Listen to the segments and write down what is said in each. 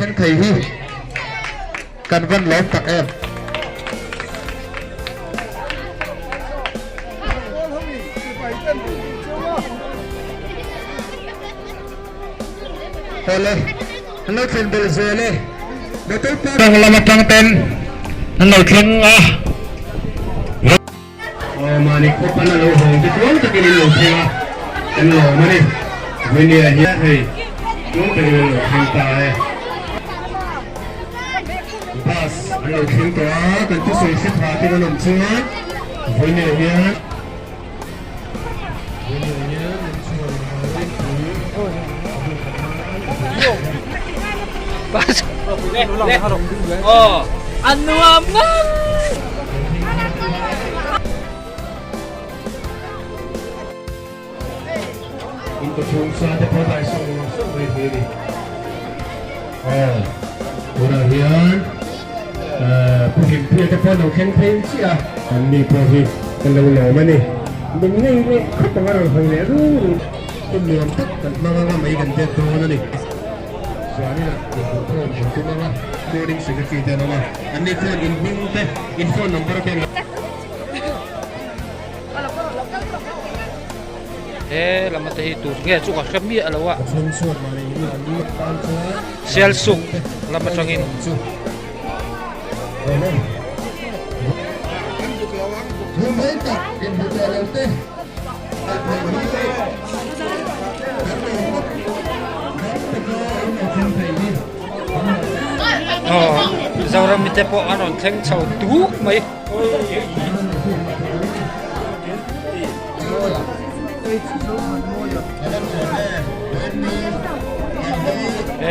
khen thầy hi cần văn lớn tặng em Hello, hello khen bel zele để tôi đang làm tăng tên hello khen mà đi có phải là lâu hồng cái cuốn cho cái lâu theo anh lâu mà đi bên này nhé thì cuốn cái lâu hiện tại bas anh lâu khen toa cần chút sự xếp hạt thì nó nằm xuống bên này nhé bas oh anu aman untuk perusahaan depan semua về thế kemudian pemimpin depan orang khen sih anh đi pemimpin kalau lâu mà nè mình ngay ngay khắp mọi người hồi nãy rồi tôi niệm tất cả mga mấy gần chết tôi nữa nè soalnya untuk mga coding security dan nama anh đi phone info number bên lama tahi tu nge chu ka khamia alawa sel suk lama changin zauram mi te po anon thleng chho tu mai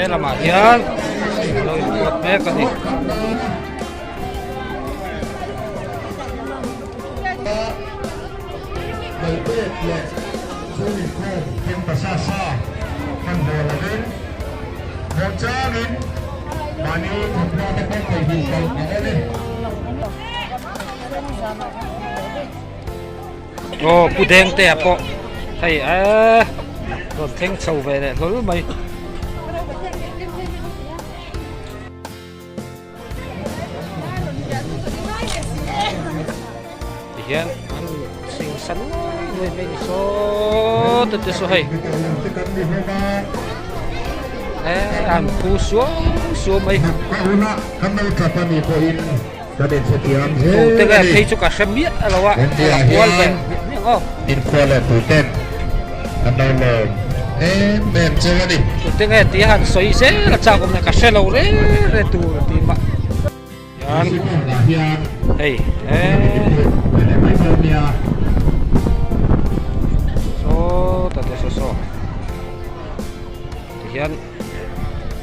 lama hian lo buat me ka ni pu deng te po thầy rồi theng sầu về này lối mày hiện anh xinh xắn người bên số từ từ số hay anh phu xuống mày từ cái thấy cho cả xem biết là what qual về info là tụi tên anh đâu là em chơi đi từ cái tí hàng xoay xe là chào cùng này cả xe lâu đấy để tụ thì mà anh hey so hian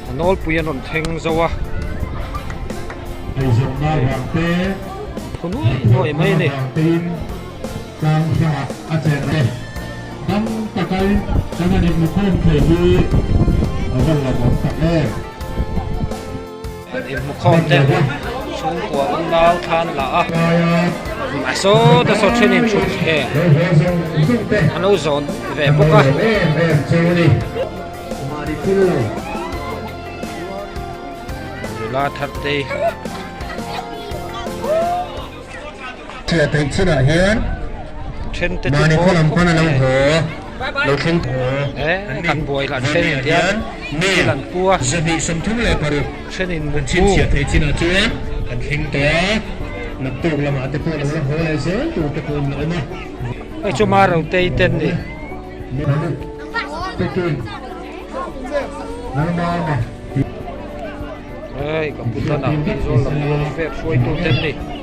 anol puyan on theng zawa kunu noi mai ne sang sa achen tam takai sana di mukhon thei awan la bom tak im mukhon te chung kwa ong nau than la a so ta so chenin chu he alo zon ve boka la that te chưa thấy chưa đã hết chen te mà này có làm con là làm hổ đầu khen kan boy la chen in dia ni lan pua giờ bị sân thú lại vào được chen in mình chia sẻ thấy chưa nào chưa kan khen té nắp tụ làm ăn tới là làm hổ lại chứ tụ tới cùng lại mà ai cho ma rau te ten ni ai kaputan na pinzol la mo fe foi to ten ni